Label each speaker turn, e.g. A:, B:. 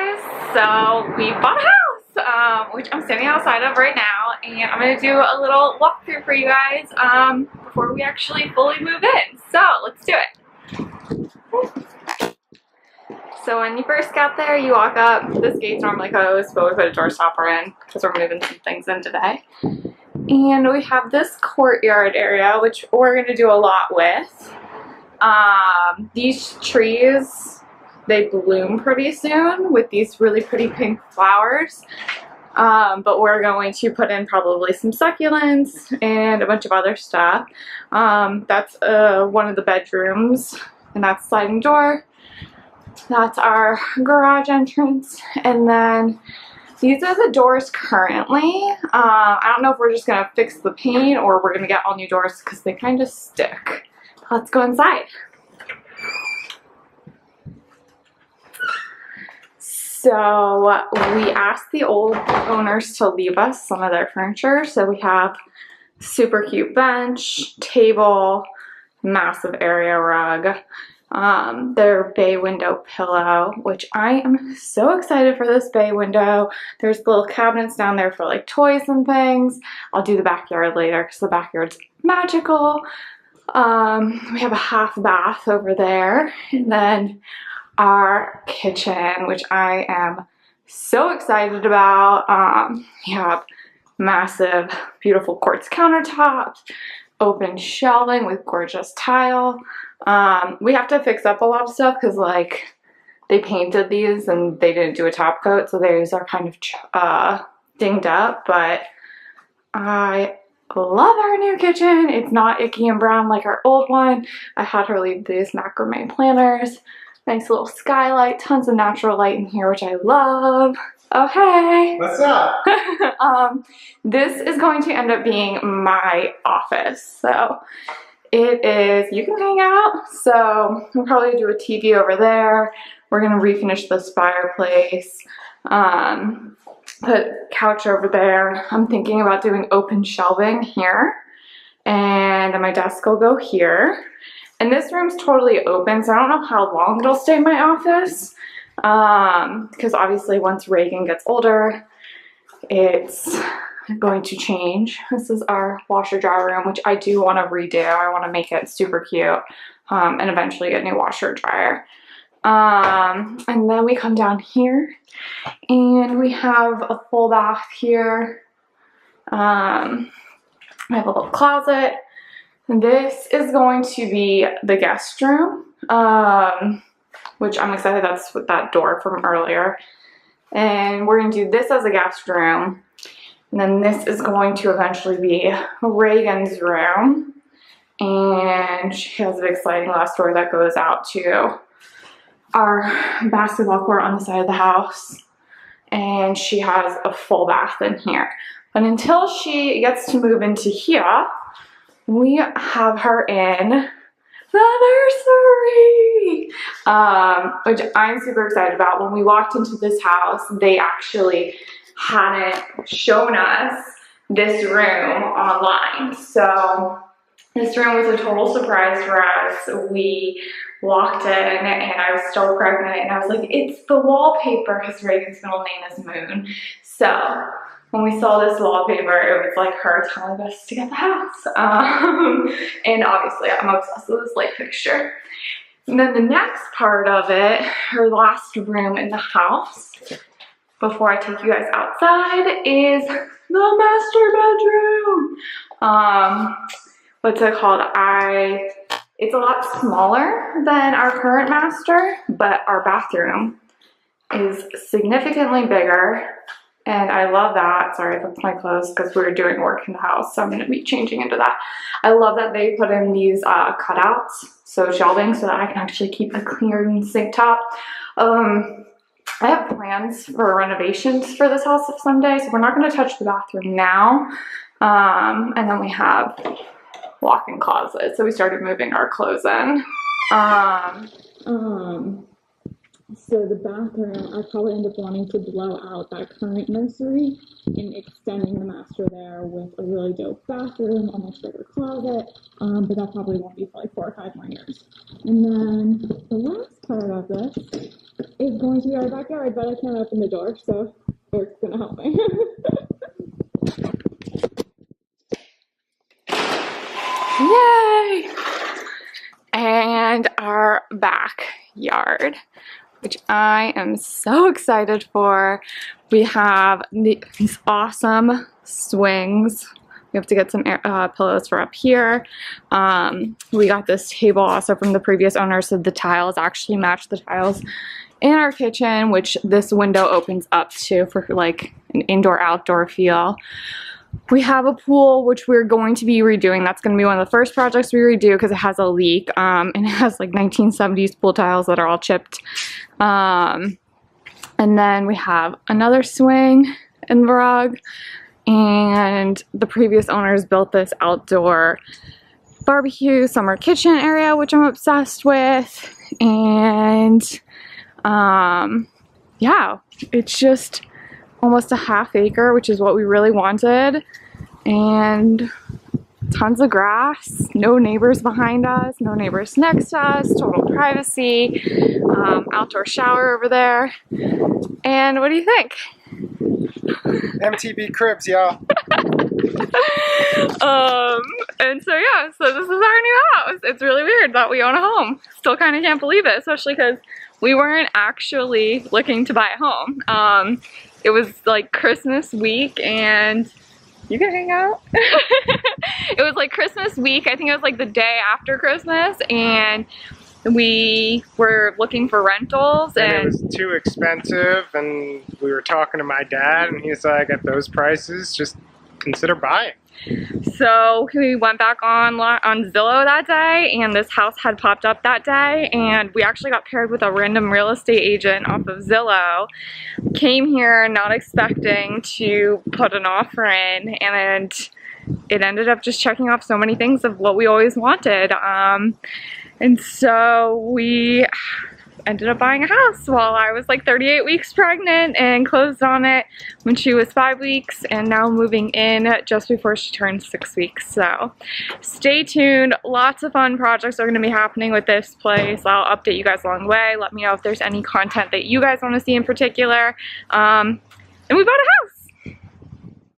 A: guys, so we bought a house, which I'm standing outside of right now, and I'm going to do a little walkthrough for you guys before we actually fully move in. So let's do it. So when you first got there, you walk up, this gate's normally closed, but we put a door stopper in because we're moving some things in today. And we have this courtyard area, which we're going to do a lot with. These trees, they bloom pretty soon with these really pretty pink flowers. But we're going to put in probably some succulents and a bunch of other stuff. That's one of the bedrooms, and that's the sliding door. That's our garage entrance, and then these are the doors currently. I don't know if we're just gonna fix the paint or we're gonna get all new doors because they kind of stick. Let's go inside. So we asked the old owners to leave us some of their furniture. So we have super cute bench, table, massive area rug, their bay window pillow, which I am so excited for this bay window. There's little cabinets down there for like toys and things. I'll do the backyard later because the backyard's magical. We have a half bath over there, and then our kitchen, which I am so excited about. We have massive, beautiful quartz countertops, open shelving with gorgeous tile. We have to fix up a lot of stuff because like they painted these and they didn't do a top coat, so these are kind of dinged up, but I love our new kitchen. It's not icky and brown like our old one. I had her leave these macrame planters. Nice little skylight, tons of natural light in here, which I love. Oh, hey.
B: What's up?
A: This is going to end up being my office. So it is, you can hang out. So we'll probably do a TV over there. We're going to refinish this fireplace. Put couch over there. I'm thinking about doing open shelving here. And then my desk will go here. And this room's totally open, so I don't know how long it'll stay in my office. Because obviously once Reagan gets older, it's going to change. This is our washer dryer room, which I do want to redo. I want to make it super cute and eventually get a new washer dryer. And then we come down here and we have a full bath here. I have a little closet. This is going to be the guest room, which I'm excited. That's with that door from earlier. And we're going to do this as a guest room. And then this is going to eventually be Reagan's room. And she has a big sliding glass door that goes out to our basketball court on the side of the house. And she has a full bath in here. But until she gets to move into here, we have her in the nursery, which I'm super excited about. When we walked into this house, they actually hadn't shown us this room online. So this room was a total surprise for us. We walked in and I was still pregnant and I was like, it's the wallpaper because Reagan's middle name is Moon. So when we saw this wallpaper, it was like her telling us to get the house. And obviously I'm obsessed with this light fixture. And then the next part of it, her last room in the house, before I take you guys outside, is the master bedroom. What's it called? It's a lot smaller than our current master, but our bathroom is significantly bigger. And I love that. Sorry, that's my clothes because we're doing work in the house, so I'm going to be changing into that. I love that they put in these cutouts, so shelving, so that I can actually keep a clean sink top. I have plans for renovations for this house someday, so we're not going to touch the bathroom now. And then we have walk-in closet, so we started moving our clothes in.
C: So the bathroom, I probably end up wanting to blow out that current nursery and extending the master there with a really dope bathroom, a much bigger closet, but that probably won't be for like 4 or 5 more years. And then the last part of this is going to be our backyard, but I can't open the door, so Eric's gonna help me.
A: Yay! And our backyard, which I am so excited for. We have these awesome swings. We have to get some pillows for up here. We got this table also from the previous owner, so the tiles actually match the tiles in our kitchen, which this window opens up to for like an indoor-outdoor feel. We have a pool, which we're going to be redoing. That's going to be one of the first projects we redo because it has a leak, and it has like 1970s pool tiles that are all chipped. And then we have another swing in the rug, and the previous owners built this outdoor barbecue summer kitchen area, which I'm obsessed with. And yeah, it's just almost a half acre, which is what we really wanted, and tons of grass, no neighbors behind us, no neighbors next to us, total privacy, outdoor shower over there. And what do you think?
B: MTV Cribs, y'all.
A: And so yeah, so this is our new house. It's really weird that we own a home. Still kind of can't believe it, especially because we weren't actually looking to buy a home. It was like Christmas week, and you can hang out. It was like Christmas week. I think it was like the day after Christmas, and we were looking for rentals,
B: and it was too expensive, and we were talking to my dad, and he's like, at those prices, just consider buying.
A: So we went back on Zillow that day, and this house had popped up that day, and we actually got paired with a random real estate agent off of Zillow. Came here not expecting to put an offer in, and it ended up just checking off so many things of what we always wanted. And so we ended up buying a house while I was like 38 weeks pregnant, and closed on it when she was 5 weeks, and now moving in just before she turned 6 weeks. So stay tuned. Lots of fun projects are going to be happening with this place. I'll update you guys along the way. Let me know if there's any content that you guys want to see in particular. And we bought a house.